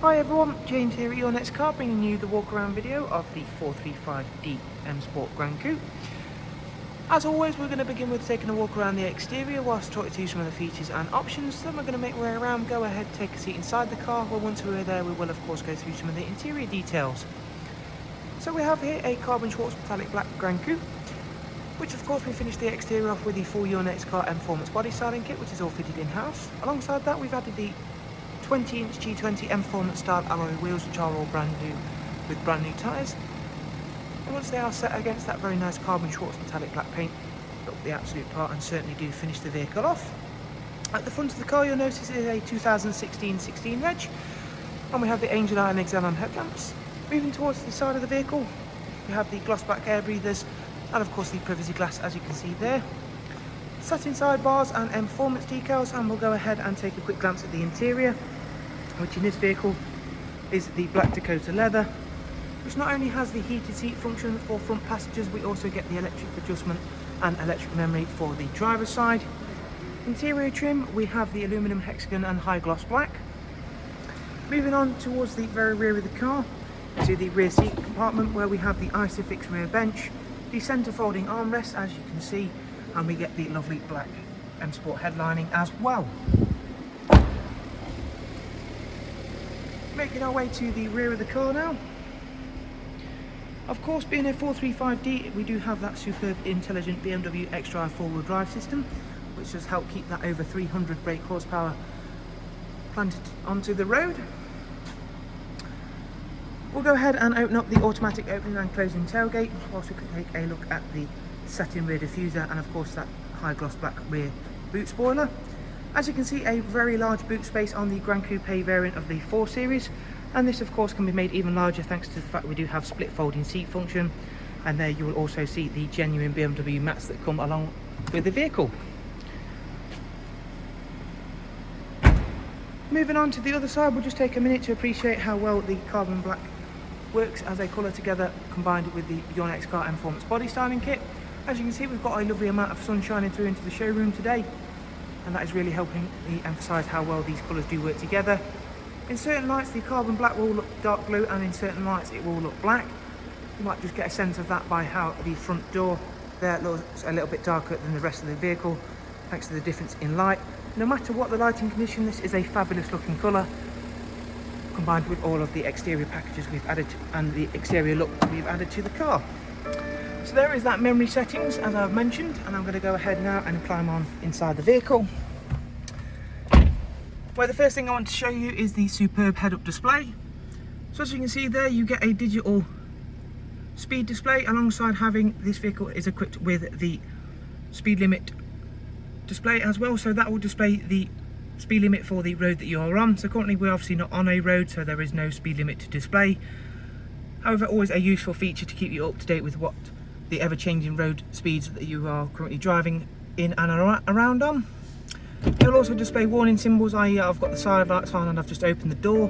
Hi everyone, James here at YNC Car, bringing you the walk around video of the 435D Msport GRAN COUPE. As always, we're going to begin with taking a walk around the exterior whilst talking to you some of the features and options. Then we're going to make our way around, go ahead, take a seat inside the car. Well, once we're there, we will of course go through some of the interior details. So we have here a carbon Schwartz metallic black GRAN COUPE, which of course we finished the exterior off with the full YNC Car Mperformance body styling kit, which is all fitted in-house. Alongside that, we've added the 20-inch G20 Mperformance style alloy wheels, which are all brand new with brand new tyres. And once they are set against that very nice carbon Schwartz metallic black paint, look the absolute part and certainly do finish the vehicle off. At the front of the car, you'll notice it is a 2016 reg, and we have the Angel Eye and xenon headlamps. Moving towards the side of the vehicle, we have the gloss black air breathers and of course the privacy glass, as you can see there. Satin sidebars and Mperformance decals, and we'll go ahead and take a quick glance at the interior, which in this vehicle is the black Dakota leather, which not only has the heated seat function for front passengers, we also get the electric adjustment and electric memory for the driver's side. Interior trim, we have the aluminum hexagon and high gloss black. Moving on towards the very rear of the car to the rear seat compartment, where we have the Isofix rear bench, the centre folding armrest, as you can see, and we get the lovely black Msport headlining as well. Making our way to the rear of the car now. Of course, being a 435D, we do have that superb intelligent BMW xDrive four-wheel drive system, which does help keep that over 300 brake horsepower planted onto the road. We'll go ahead and open up the automatic opening and closing tailgate, whilst we can take a look at the satin rear diffuser and of course that high gloss black rear boot spoiler. As you can see, a very large boot space on the GRAN COUPE variant of the 4 Series, and this of course can be made even larger thanks to the fact we do have split folding seat function, and there you will also see the genuine BMW mats that come along with the vehicle. Moving on to the other side, we'll just take a minute to appreciate how well the carbon black works as a colour together, combined with the YNC Car Mperformance body styling kit. As you can see, we've got a lovely amount of sun shining through into the showroom today, and that is really helping me emphasise how well these colours do work together. In certain lights the carbon black will look dark blue, and in certain lights it will look black. You might just get a sense of that by how the front door there looks a little bit darker than the rest of the vehicle, thanks to the difference in light. No matter what the lighting condition, this is a fabulous looking colour, combined with all of the exterior packages we've added and the exterior look we've added to the car. So there is that memory settings, as I've mentioned, and I'm going to go ahead now and climb on inside the vehicle, where the first thing I want to show you is the superb head-up display. So as you can see there, you get a digital speed display, alongside having this vehicle is equipped with the speed limit display as well, so that will display the speed limit for the road that you are on. So currently we're obviously not on a road, so there is no speed limit to display. However, always a useful feature to keep you up to date with what the ever-changing road speeds that you are currently driving in and around on. It will also display warning symbols, i.e. I've got the side lights on and I've just opened the door.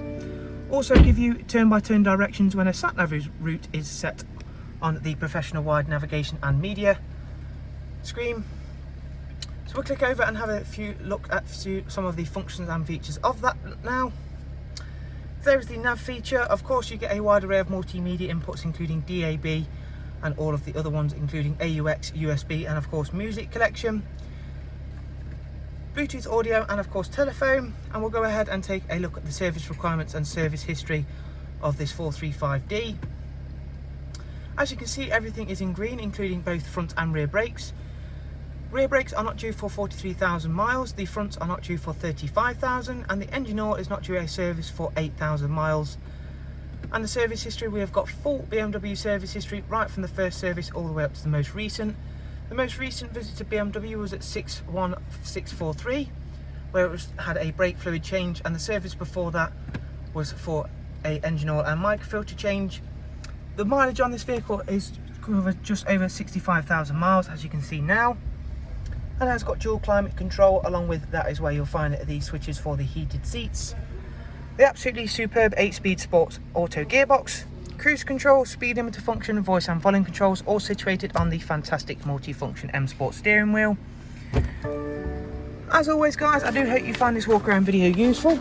Also give you turn-by-turn directions when a sat-nav route is set on the professional wide navigation and media screen. So we'll click over and have a few look at some of the functions and features of that now. There's the nav feature. Of course, you get a wide array of multimedia inputs, including DAB and all of the other ones, including AUX, USB, and of course music collection, Bluetooth audio, and of course telephone. And we'll go ahead and take a look at the service requirements and service history of this 435D. As you can see, everything is in green, including both front and rear brakes. Rear brakes are not due for 43,000 miles, the fronts are not due for 35,000, and the engine oil is not due a service for 8,000 miles. And the service history, we have got full BMW service history, right from the first service all the way up to the most recent. The most recent visit to BMW was at 61643, where it had a brake fluid change, and the service before that was for a engine oil and microfilter change. The mileage on this vehicle is just over 65,000 miles, as you can see now. And it has got dual climate control. Along with that is where you'll find the switches for the heated seats. The absolutely superb 8-speed sports auto gearbox, cruise control, speed limiter function, voice and volume controls, all situated on the fantastic multifunction Msport steering wheel. As always guys, I do hope you find this walk around video useful.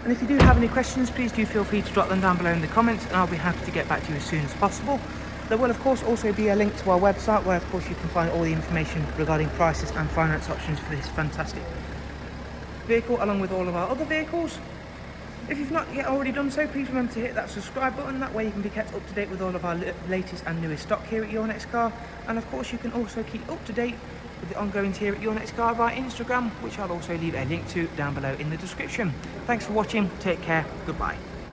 And if you do have any questions, please do feel free to drop them down below in the comments, and I'll be happy to get back to you as soon as possible. There will of course also be a link to our website where of course you can find all the information regarding prices and finance options for this fantastic vehicle, along with all of our other vehicles. If you've not yet already done so, please remember to hit that subscribe button. That way you can be kept up to date with all of our latest and newest stock here at Your Next Car. And of course you can also keep up to date with the ongoings here at Your Next Car via Instagram, which I'll also leave a link to down below in the description. Thanks for watching, take care, goodbye.